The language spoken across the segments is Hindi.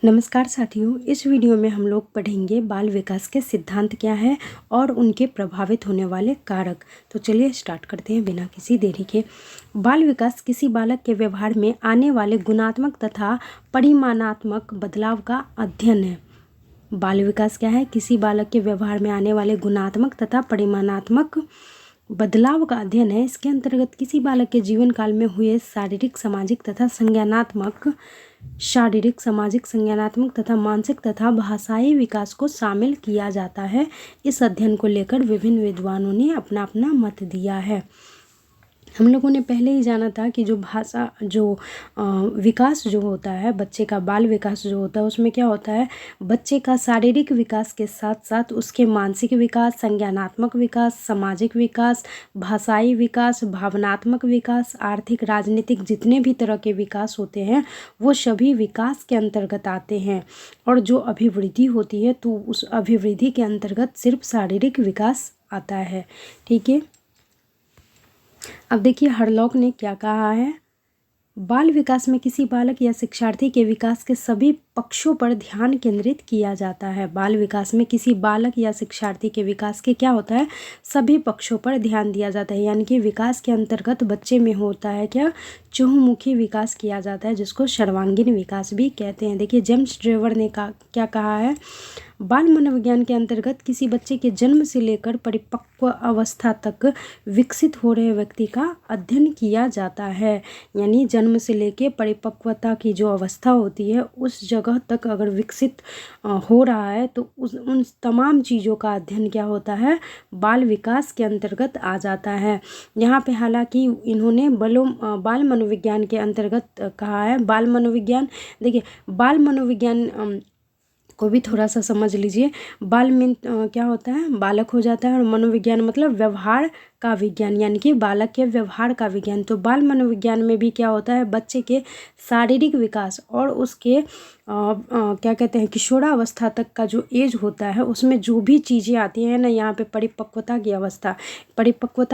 नमस्कार साथियों, इस वीडियो में हम लोग पढ़ेंगे बाल विकास के सिद्धांत क्या है और उनके प्रभावित होने वाले कारक। तो चलिए स्टार्ट करते हैं बिना किसी देरी के। बाल विकास किसी बालक के व्यवहार में आने वाले गुणात्मक तथा परिमाणात्मक बदलाव का अध्ययन है। बाल विकास क्या है? किसी बालक के व्यवहार में आने वाले गुणात्मक तथा परिमाणात्मक बदलाव का अध्ययन है। इसके अंतर्गत किसी बालक के जीवन काल में हुए शारीरिक, सामाजिक संज्ञानात्मक तथा मानसिक तथा भाषाई विकास को शामिल किया जाता है। इस अध्ययन को लेकर विभिन्न विद्वानों ने अपना अपना मत दिया है। हम लोगों ने पहले ही जाना था कि विकास जो होता है, बच्चे का बाल विकास जो होता है, उसमें क्या होता है, बच्चे का शारीरिक विकास के साथ साथ उसके मानसिक विकास, संज्ञानात्मक विकास, सामाजिक विकास, भाषाई विकास, भावनात्मक विकास, आर्थिक, राजनीतिक, जितने भी तरह के विकास होते हैं वो सभी विकास के अंतर्गत आते हैं। और जो अभिवृद्धि होती है तो उस अभिवृद्धि के अंतर्गत सिर्फ शारीरिक विकास आता है। ठीक है, अब देखिए हरलॉक ने क्या कहा है। बाल विकास में किसी बालक या शिक्षार्थी के विकास के सभी पक्षों पर ध्यान केंद्रित किया जाता है। बाल विकास में किसी बालक या शिक्षार्थी के विकास के क्या होता है, सभी पक्षों पर ध्यान दिया जाता है। यानी कि विकास के अंतर्गत बच्चे में होता है क्या, चहुमुखी विकास किया जाता है, जिसको सर्वांगीण विकास भी कहते हैं। देखिए जेम्स ड्रेवर ने क्या कहा है, बाल मनोविज्ञान के अंतर्गत किसी बच्चे के जन्म से लेकर परिपक्व अवस्था तक विकसित हो रहे व्यक्ति का अध्ययन किया जाता है। यानी जन्म से लेकर परिपक्वता की जो अवस्था होती है उस जगह तक अगर विकसित हो रहा है तो उन तमाम चीज़ों का अध्ययन क्या होता है, बाल विकास के अंतर्गत आ जाता है। यहाँ पे हालांकि इन्होंने बाल मनोविज्ञान के अंतर्गत कहा है। बाल मनोविज्ञान, देखिए बाल मनोविज्ञान को भी थोड़ा सा समझ लीजिए। बाल में क्या होता है, बालक हो जाता है, और मनोविज्ञान मतलब व्यवहार का विज्ञान, यानी कि बालक के व्यवहार का विज्ञान। तो बाल मनोविज्ञान में भी क्या होता है, बच्चे के शारीरिक विकास और उसके क्या कहते हैं, किशोरावस्था तक का जो एज होता है उसमें जो भी चीज़ें आती हैं ना, यहाँ पे परिपक्वता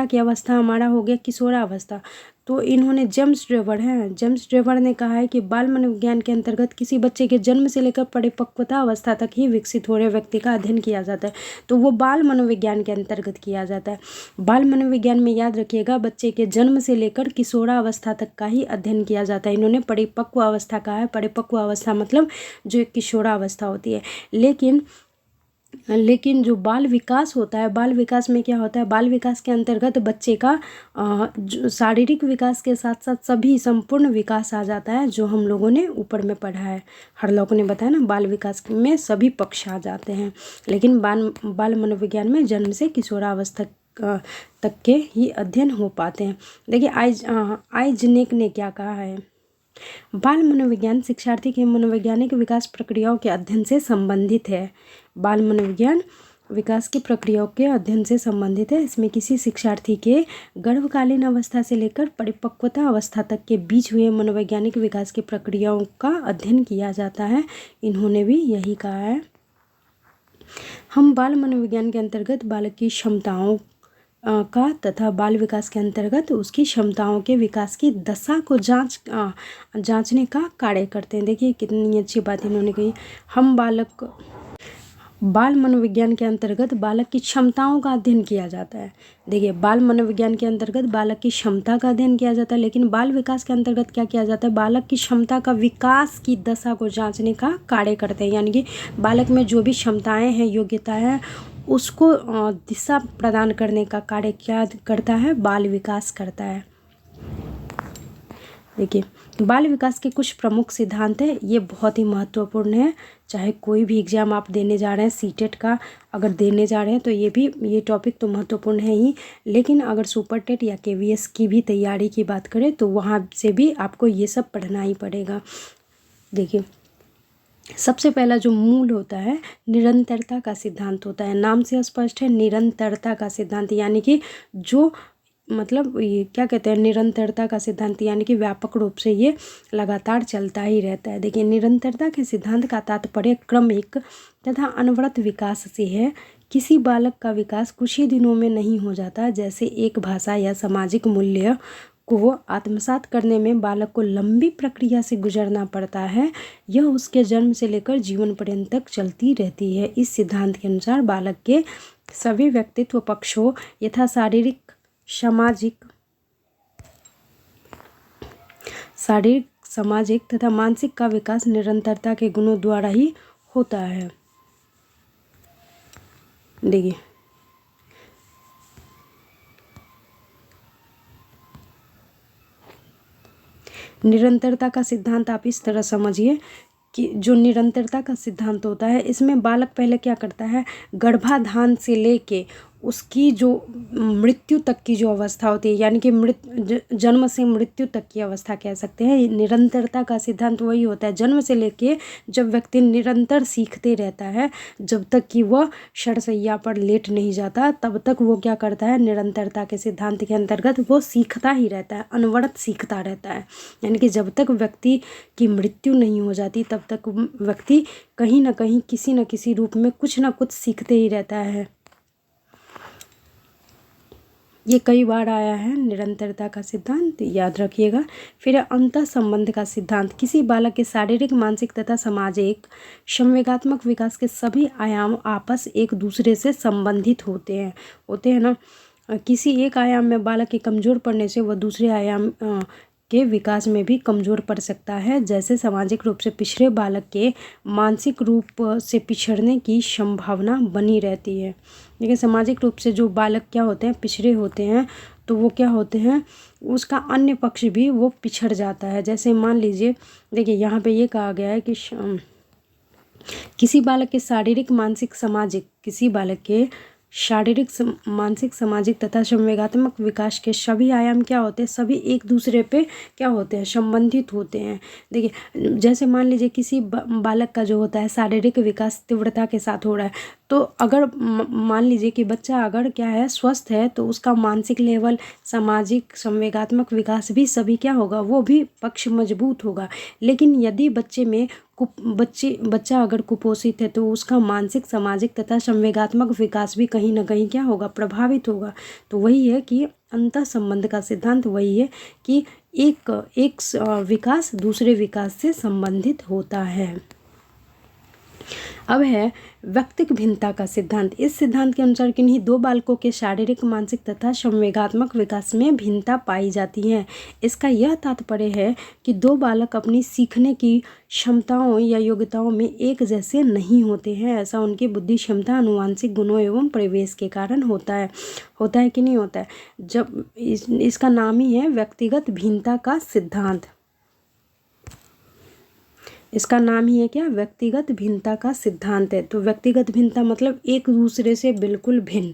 की अवस्था हमारा हो गया किशोरावस्था। तो इन्होंने जेम्स ड्रेवर ने कहा है कि बाल मनोविज्ञान के अंतर्गत किसी बच्चे के जन्म से लेकर परिपक्वता अवस्था तक ही विकसित हो रहे व्यक्ति का अध्ययन किया जाता है। तो वो बाल मनोविज्ञान के अंतर्गत किया जाता है। बाल मनोविज्ञान में याद रखिएगा, बच्चे के जन्म से लेकर किशोरावस्था तक का ही अध्ययन किया जाता है। इन्होंने परिपक्व अवस्था कहा है। परिपक्व अवस्था मतलब जो किशोरावस्था होती है। लेकिन जो बाल विकास होता है, बाल विकास में क्या होता है, बाल विकास के अंतर्गत बच्चे का जो शारीरिक विकास के साथ साथ सभी संपूर्ण विकास आ जाता है, जो हम लोगों ने ऊपर में पढ़ा है। हरलॉक ने बताया ना, बाल विकास में सभी पक्ष आ जाते हैं। लेकिन बाल मनोविज्ञान में जन्म से किशोरावस्था तक के ही अध्ययन हो पाते हैं। देखिए आइजनेक ने क्या कहा है, बाल मनोविज्ञान शिक्षार्थी के मनोवैज्ञानिक विकास प्रक्रियाओं के अध्ययन से संबंधित है। बाल मनोविज्ञान विकास की प्रक्रियाओं के अध्ययन से संबंधित है। इसमें किसी शिक्षार्थी के गर्भकालीन अवस्था से लेकर परिपक्वता अवस्था तक के बीच हुए मनोवैज्ञानिक विकास की प्रक्रियाओं का अध्ययन किया जाता है। इन्होंने भी यही कहा है। हम बाल मनोविज्ञान के अंतर्गत बालक की क्षमताओं का तथा बाल विकास के अंतर्गत उसकी क्षमताओं के विकास की दशा को जांचने का कार्य करते हैं। देखिए कितनी अच्छी बात इन्होंने कही। हम बाल मनोविज्ञान के अंतर्गत बालक की क्षमताओं का अध्ययन किया जाता है। देखिए बाल मनोविज्ञान के अंतर्गत बालक की क्षमता का अध्ययन किया जाता है, लेकिन बाल विकास के अंतर्गत क्या किया जाता है, बालक की क्षमता का विकास की दशा को जांचने का कार्य करते हैं। यानी कि बालक में जो भी क्षमताएं हैं, योग्यताएं हैं, उसको दिशा प्रदान करने का कार्य क्या करता है, बाल विकास करता है। देखिए बाल विकास के कुछ प्रमुख सिद्धांत हैं, ये बहुत ही महत्वपूर्ण है। चाहे कोई भी एग्जाम आप देने जा रहे हैं, सीटेट का अगर देने जा रहे हैं तो ये टॉपिक तो महत्वपूर्ण है ही, लेकिन अगर सुपर टेट या केवीएस की भी तैयारी की बात करें तो वहाँ से भी आपको ये सब पढ़ना ही पड़ेगा। देखिए सबसे पहला जो मूल होता है, निरंतरता का सिद्धांत होता है। नाम से स्पष्ट है, निरंतरता का सिद्धांत, यानी कि जो मतलब ये क्या कहते हैं, निरंतरता का सिद्धांत, यानी कि व्यापक रूप से ये लगातार चलता ही रहता है। देखिए निरंतरता के सिद्धांत का तात्पर्य क्रमिक तथा अनवरत विकास से है। किसी बालक का विकास कुछ ही दिनों में नहीं हो जाता। जैसे एक भाषा या सामाजिक मूल्य को आत्मसात करने में बालक को लंबी प्रक्रिया से गुजरना पड़ता है। यह उसके जन्म से लेकर जीवन पर्यंत तक चलती रहती है। इस सिद्धांत के अनुसार बालक के सभी व्यक्तित्व पक्षों यथा शारीरिक, सामाजिक तथा मानसिक का विकास निरंतरता के गुणों द्वारा ही होता है। देखिए, निरंतरता का सिद्धांत आप इस तरह समझिए कि जो निरंतरता का सिद्धांत होता है, इसमें बालक पहले क्या करता है, गर्भाधान से लेके उसकी जो मृत्यु तक की जो अवस्था होती है, यानी कि जन्म से मृत्यु तक की अवस्था कह सकते हैं। निरंतरता का सिद्धांत वही होता है, जन्म से लेके जब व्यक्ति निरंतर सीखते रहता है, जब तक कि वह शरशैया पर लेट नहीं जाता, तब तक वो क्या करता है, निरंतरता के सिद्धांत के अंतर्गत वो सीखता ही रहता है, अनवरत सीखता रहता है। यानी कि जब तक व्यक्ति की मृत्यु नहीं हो जाती, तब तक व्यक्ति कहीं ना कहीं किसी न किसी रूप में कुछ ना कुछ सीखते ही रहता है। ये कई बार आया है निरंतरता का सिद्धांत, याद रखिएगा। फिर अंतः संबंध का सिद्धांत, किसी बालक के शारीरिक, मानसिक तथा सामाजिक संवेगात्मक विकास के सभी आयाम आपस एक दूसरे से संबंधित होते हैं ना। किसी एक आयाम में बालक के कमज़ोर पड़ने से वह दूसरे आयाम के विकास में भी कमज़ोर पड़ सकता है। जैसे सामाजिक रूप से पिछड़े बालक के मानसिक रूप से पिछड़ने की संभावना बनी रहती है। देखिए, सामाजिक रूप से जो बालक क्या होते हैं, पिछड़े होते हैं, तो वो क्या होते हैं, उसका अन्य पक्ष भी वो पिछड़ जाता है। जैसे मान लीजिए, देखिए यहाँ पे ये कहा गया है कि किसी बालक के शारीरिक, मानसिक, सामाजिक, किसी बालक के शारीरिक, मानसिक, सामाजिक तथा संवेगात्मक विकास के सभी आयाम क्या होते हैं, सभी एक दूसरे पे क्या होते हैं, संबंधित होते हैं। देखिए, जैसे मान लीजिए किसी बालक का जो होता है शारीरिक विकास तीव्रता के साथ हो रहा है, तो अगर मान लीजिए कि बच्चा अगर क्या है, स्वस्थ है, तो उसका मानसिक लेवल, सामाजिक, संवेगात्मक विकास भी सभी क्या होगा, वो भी पक्ष मजबूत होगा। लेकिन यदि बच्चा अगर कुपोषित है, तो उसका मानसिक, सामाजिक तथा संवेगात्मक विकास भी कहीं ना कहीं क्या होगा, प्रभावित होगा। तो वही है कि अंतः संबंध का सिद्धांत वही है कि एक विकास दूसरे विकास से संबंधित होता है। अब है व्यक्तिक भिन्नता का सिद्धांत। इस सिद्धांत के अनुसार किन्हीं दो बालकों के शारीरिक, मानसिक तथा संवेगात्मक विकास में भिन्नता पाई जाती है। इसका यह तात्पर्य है कि दो बालक अपनी सीखने की क्षमताओं या योग्यताओं में एक जैसे नहीं होते हैं। ऐसा उनकी बुद्धि क्षमता, आनुवांशिक गुणों एवं परिवेश के कारण होता है कि नहीं होता है। जब इसका नाम ही है व्यक्तिगत भिन्नता का सिद्धांत। इसका नाम ही है क्या, व्यक्तिगत भिन्नता का सिद्धांत है। तो व्यक्तिगत भिन्नता मतलब एक दूसरे से बिल्कुल भिन्न,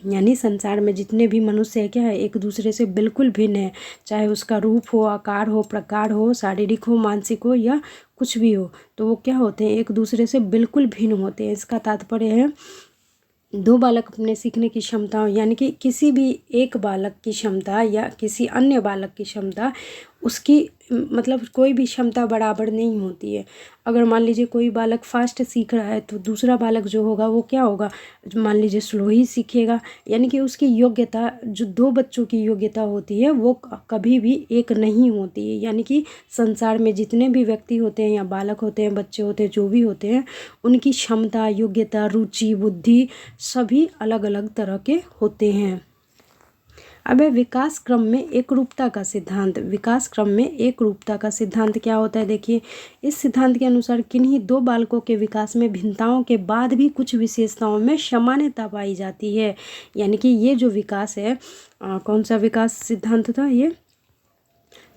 यानी संसार में जितने भी मनुष्य है क्या है, एक दूसरे से बिल्कुल भिन्न है। चाहे उसका रूप हो, आकार हो, प्रकार हो, शारीरिक हो, मानसिक हो या कुछ भी हो, तो वो क्या होते हैं, एक दूसरे से बिल्कुल भिन्न होते हैं। इसका तात्पर्य है दो बालक अपने सीखने की क्षमताओं, यानी कि किसी भी एक बालक की क्षमता या किसी अन्य बालक की क्षमता, उसकी मतलब कोई भी क्षमता बराबर नहीं होती है। अगर मान लीजिए कोई बालक फास्ट सीख रहा है, तो दूसरा बालक जो होगा वो क्या होगा, मान लीजिए स्लो ही सीखेगा। यानी कि उसकी योग्यता, जो दो बच्चों की योग्यता होती है, वो कभी भी एक नहीं होती है। यानी कि संसार में जितने भी व्यक्ति होते हैं या बालक होते हैं, बच्चे होते हैं, जो भी होते हैं, उनकी क्षमता, योग्यता, रुचि, बुद्धि सभी अलग अलग तरह के होते हैं। अब है विकास क्रम में एकरूपता का सिद्धांत। विकास क्रम में एकरूपता का सिद्धांत क्या होता है, देखिए, इस सिद्धांत के अनुसार किन्हीं दो बालकों के विकास में भिन्नताओं के बाद भी कुछ विशेषताओं में समानता पाई जाती है। यानी कि ये जो विकास है, कौन सा विकास सिद्धांत था ये,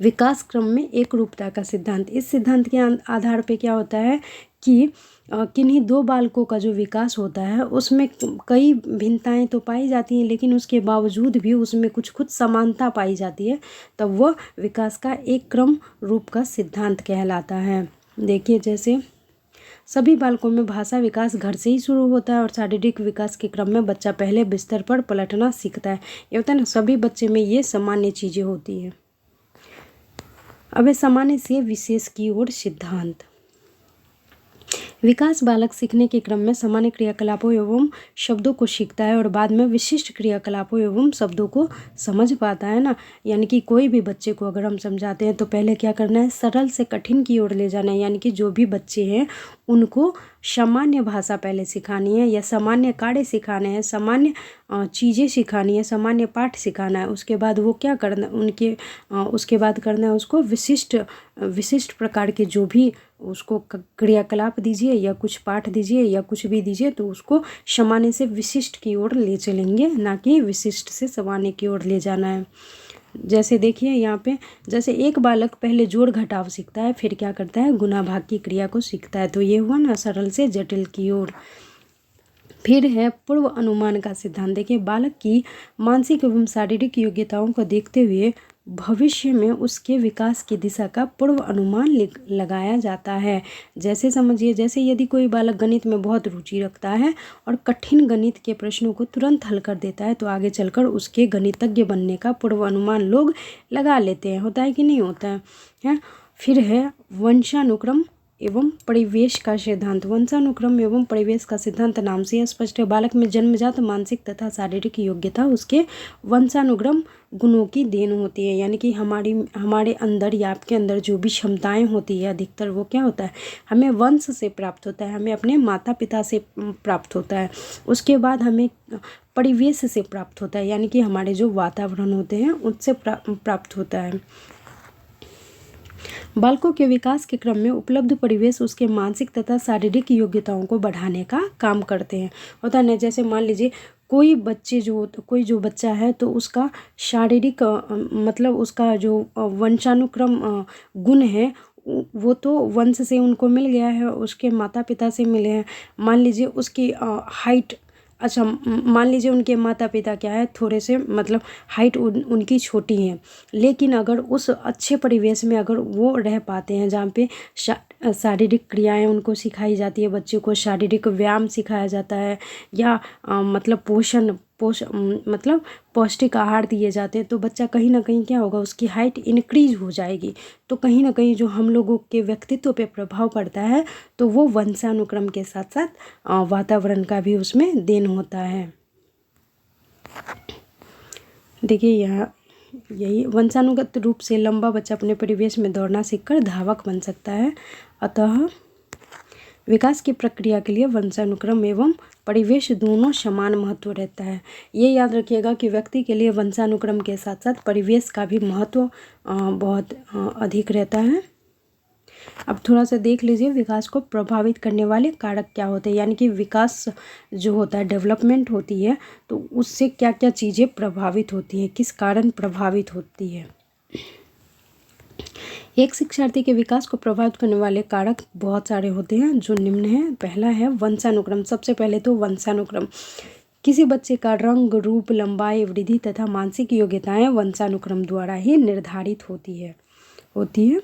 विकास क्रम में एकरूपता का सिद्धांत। इस सिद्धांत के आधार पे क्या होता है कि किन्हीं दो बालकों का जो विकास होता है, उसमें कई भिन्नताएं तो पाई जाती हैं, लेकिन उसके बावजूद भी उसमें कुछ समानता पाई जाती है, तब वह विकास का एक क्रम रूप का सिद्धांत कहलाता है। देखिए, जैसे सभी बालकों में भाषा विकास घर से ही शुरू होता है और शारीरिक विकास के क्रम में बच्चा पहले बिस्तर पर पलटना सीखता है। ये होता है ना, सभी बच्चे में ये सामान्य चीज़ें होती हैं। अब सामान्य से विशेष की ओर सिद्धांत। विकास बालक सीखने के क्रम में सामान्य क्रियाकलापों एवं शब्दों को सीखता है और बाद में विशिष्ट क्रियाकलापों एवं शब्दों को समझ पाता है ना। यानी कि कोई भी बच्चे को अगर हम समझाते हैं तो पहले क्या करना है, सरल से कठिन की ओर ले जाना है। यानी कि जो भी बच्चे हैं उनको सामान्य भाषा पहले सिखानी है या सामान्य कार्य सिखाने हैं, सामान्य चीज़ें सिखानी है, सामान्य पाठ सिखाना है। उसके बाद वो क्या करना उसके बाद करना है उसको विशिष्ट प्रकार के जो भी उसको क्रियाकलाप दीजिए या कुछ पाठ दीजिए या कुछ भी दीजिए तो उसको सामान्य से विशिष्ट की ओर ले चलेंगे, ना कि विशिष्ट से सामान्य की ओर ले जाना है। जैसे देखिए यहाँ पे, जैसे एक बालक पहले जोड़ घटाव सीखता है, फिर क्या करता है, गुणा भाग की क्रिया को सीखता है। तो ये हुआ ना सरल से जटिल की ओर। फिर है पूर्व अनुमान का सिद्धांत। देखिए बालक की मानसिक एवं शारीरिक योग्यताओं को देखते हुए भविष्य में उसके विकास की दिशा का पूर्व अनुमान लगाया जाता है। जैसे समझिए, जैसे यदि कोई बालक गणित में बहुत रुचि रखता है और कठिन गणित के प्रश्नों को तुरंत हल कर देता है तो आगे चलकर उसके गणितज्ञ बनने का पूर्व अनुमान लोग लगा लेते हैं। होता है कि नहीं होता है? फिर है वंशानुक्रम एवं परिवेश का सिद्धांत। वंशानुक्रम एवं परिवेश का सिद्धांत नाम से स्पष्ट है। बालक में जन्मजात मानसिक तथा शारीरिक योग्यता उसके वंशानुक्रम गुणों की देन होती है। यानी कि हमारे अंदर या आपके अंदर जो भी क्षमताएं होती है अधिकतर वो क्या होता है, हमें वंश से प्राप्त होता है, हमें अपने माता पिता से प्राप्त होता है। उसके बाद हमें परिवेश से प्राप्त होता है, यानी कि हमारे जो वातावरण होते हैं उनसे प्राप्त होता है। बालकों के विकास के क्रम में उपलब्ध परिवेश उसके मानसिक तथा शारीरिक योग्यताओं को बढ़ाने का काम करते हैं। होता है ना, जैसे मान लीजिए कोई जो बच्चा है तो उसका शारीरिक मतलब उसका जो वंशानुक्रम गुण है वो तो वंश से उनको मिल गया है, उसके माता पिता से मिले हैं। मान लीजिए उसकी हाइट, अच्छा मान लीजिए उनके माता पिता क्या है, थोड़े से मतलब हाइट उनकी छोटी है, लेकिन अगर उस अच्छे परिवेश में अगर वो रह पाते हैं जहाँ पे शारीरिक क्रियाएं उनको सिखाई जाती है, बच्चे को शारीरिक व्यायाम सिखाया जाता है या मतलब मतलब पौष्टिक आहार दिए जाते हैं तो बच्चा कहीं ना कहीं क्या होगा, उसकी हाइट इंक्रीज हो जाएगी। तो कहीं ना कहीं जो हम लोगों के व्यक्तित्व पे प्रभाव पड़ता है तो वो वंशानुक्रम के साथ साथ वातावरण का भी उसमें देन होता है। देखिए यहाँ यही वंशानुगत रूप से लंबा बच्चा अपने परिवेश में दौड़ना सीखकर धावक बन सकता है। अतः विकास की प्रक्रिया के लिए वंशानुक्रम एवं परिवेश दोनों समान महत्व रहता है। ये याद रखिएगा कि व्यक्ति के लिए वंशानुक्रम के साथ साथ परिवेश का भी महत्व बहुत अधिक रहता है। अब थोड़ा सा देख लीजिए विकास को प्रभावित करने वाले कारक क्या होते हैं, यानी कि विकास जो होता है, डेवलपमेंट होती है तो उससे क्या क्या चीज़ें प्रभावित होती हैं, किस कारण प्रभावित होती है। एक शिक्षार्थी के विकास को प्रभावित करने वाले कारक बहुत सारे होते हैं जो निम्न हैं। पहला है वंशानुक्रम। सबसे पहले तो वंशानुक्रम, किसी बच्चे का रंग, रूप, लंबाई, वृद्धि तथा मानसिक योग्यताएं वंशानुक्रम द्वारा ही निर्धारित होती है।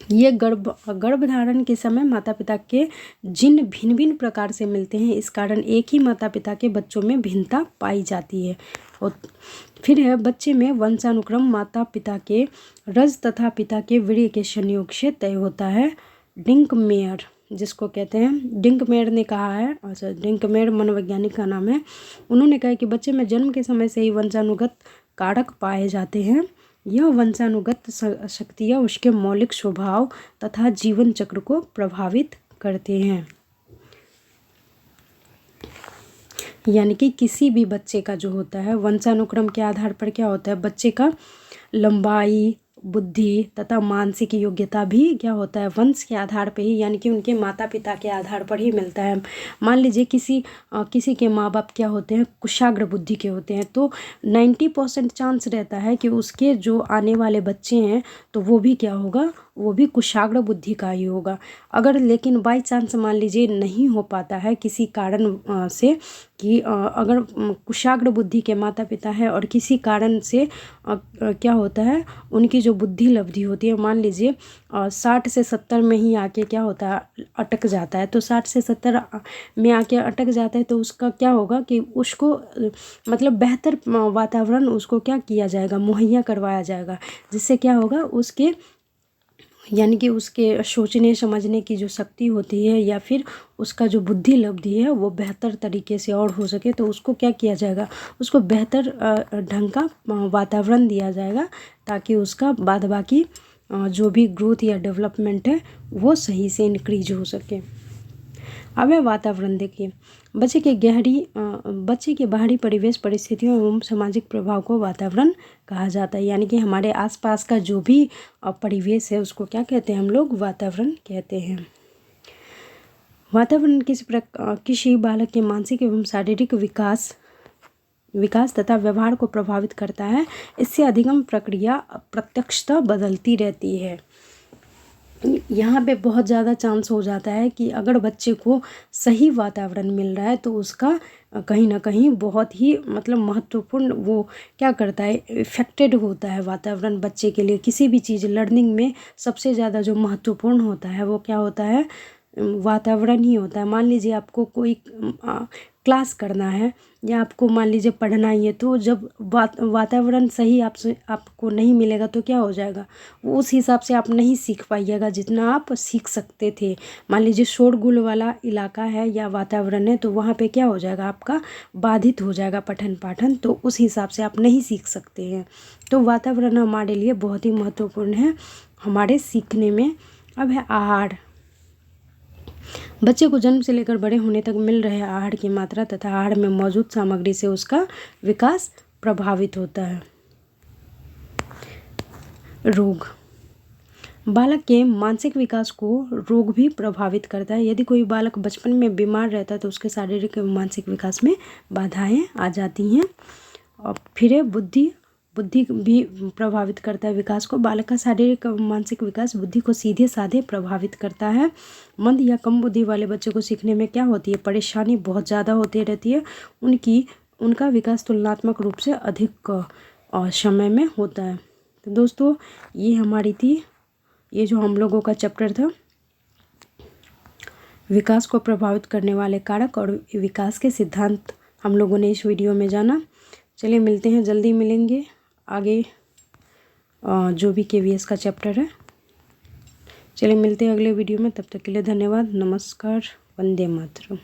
ये गर्भधारण के समय माता पिता के जिन भिन्न भिन्न प्रकार से मिलते हैं, इस कारण एक ही माता पिता के बच्चों में भिन्नता पाई जाती है। और फिर है बच्चे में वंशानुक्रम माता पिता के रज तथा पिता के वीर्य के संयोग से तय होता है। डिंकमेयर जिसको कहते हैं, डिंकमेयर ने कहा है, अच्छा डिंकमेयर मनोवैज्ञानिक का नाम है, उन्होंने कहा कि बच्चे में जन्म के समय से ही वंशानुगत कारक पाए जाते हैं। यह वंशानुगत शक्तियाँ उसके मौलिक स्वभाव तथा जीवन चक्र को प्रभावित करते हैं। यानी कि किसी भी बच्चे का जो होता है वंशानुक्रम के आधार पर क्या होता है, बच्चे का लंबाई, बुद्धि तथा मानसिक योग्यता भी क्या होता है, वंश के आधार पर ही, यानी कि उनके माता पिता के आधार पर ही मिलता है। मान लीजिए किसी के माँ बाप क्या होते हैं, कुशाग्र बुद्धि के होते हैं, तो 90% चांस रहता है कि उसके जो आने वाले बच्चे हैं तो वो भी क्या होगा, वो भी कुशाग्र बुद्धि का ही होगा। अगर लेकिन बाई चांस मान लीजिए नहीं हो पाता है किसी कारण से कि अगर कुशाग्र बुद्धि के माता पिता है और किसी कारण से क्या होता है, उनकी जो बुद्धि लब्धि होती है मान लीजिए 60 से 70 में ही आके क्या होता है, अटक जाता है। तो 60 से 70 में आके अटक जाता है तो उसका क्या होगा कि उसको मतलब बेहतर वातावरण उसको क्या किया जाएगा, मुहैया करवाया जाएगा, जिससे क्या होगा, उसके यानी कि उसके सोचने समझने की जो शक्ति होती है या फिर उसका जो बुद्धि लब्धि है वो बेहतर तरीके से और हो सके, तो उसको क्या किया जाएगा, उसको बेहतर ढंग का वातावरण दिया जाएगा ताकि उसका बाद बाकी जो भी ग्रोथ या डेवलपमेंट है वो सही से इंक्रीज हो सके। अब है वातावरण। देखिए, बच्चे के बाहरी परिवेश, परिस्थितियों एवं सामाजिक प्रभाव को वातावरण कहा जाता है। यानी कि हमारे आसपास का जो भी परिवेश है उसको क्या कहते हैं हम लोग, वातावरण कहते हैं। वातावरण किसी बालक के मानसिक एवं शारीरिक विकास तथा व्यवहार को प्रभावित करता है। इससे अधिगम प्रक्रिया प्रत्यक्षतः बदलती रहती है। यहाँ पे बहुत ज़्यादा चांस हो जाता है कि अगर बच्चे को सही वातावरण मिल रहा है तो उसका कहीं ना कहीं बहुत ही मतलब महत्वपूर्ण वो क्या करता है, इफेक्टेड होता है वातावरण बच्चे के लिए। किसी भी चीज़ लर्निंग में सबसे ज़्यादा जो महत्वपूर्ण होता है वो क्या होता है, वातावरण ही होता है। मान लीजिए आपको कोई क्लास करना है या आपको मान लीजिए पढ़ना ही है, तो जब वातावरण सही आपको नहीं मिलेगा तो क्या हो जाएगा, वो उस हिसाब से आप नहीं सीख पाइएगा जितना आप सीख सकते थे। मान लीजिए शोरगुल वाला इलाका है या वातावरण है तो वहाँ पे क्या हो जाएगा, आपका बाधित हो जाएगा पठन पाठन, तो उस हिसाब से आप नहीं सीख सकते हैं। तो वातावरण हमारे लिए बहुत ही महत्वपूर्ण है हमारे सीखने में। अब है आहार। बच्चे को जन्म से लेकर बड़े होने तक मिल रहे आहार की मात्रा तथा आहार में मौजूद सामग्री से उसका विकास प्रभावित होता है। रोग। बालक के मानसिक विकास को रोग भी प्रभावित करता है। यदि कोई बालक बचपन में बीमार रहता है तो उसके शारीरिक एवं मानसिक विकास में बाधाएं आ जाती हैं। और फिर बुद्धि भी प्रभावित करता है विकास को। बालक का शारीरिक और मानसिक विकास बुद्धि को सीधे साधे प्रभावित करता है। मंद या कम बुद्धि वाले बच्चे को सीखने में क्या होती है, परेशानी बहुत ज़्यादा होती रहती है। उनका विकास तुलनात्मक रूप से अधिक समय में होता है। तो दोस्तों ये हमारी थी, ये जो हम लोगों का चैप्टर था विकास को प्रभावित करने वाले कारक और विकास के सिद्धांत, हम लोगों ने इस वीडियो में जाना। चलिए मिलते हैं, जल्दी मिलेंगे आगे जो भी KVS का चैप्टर है। चलिए मिलते हैं अगले वीडियो में, तब तक के लिए धन्यवाद, नमस्कार, वंदे मातरम।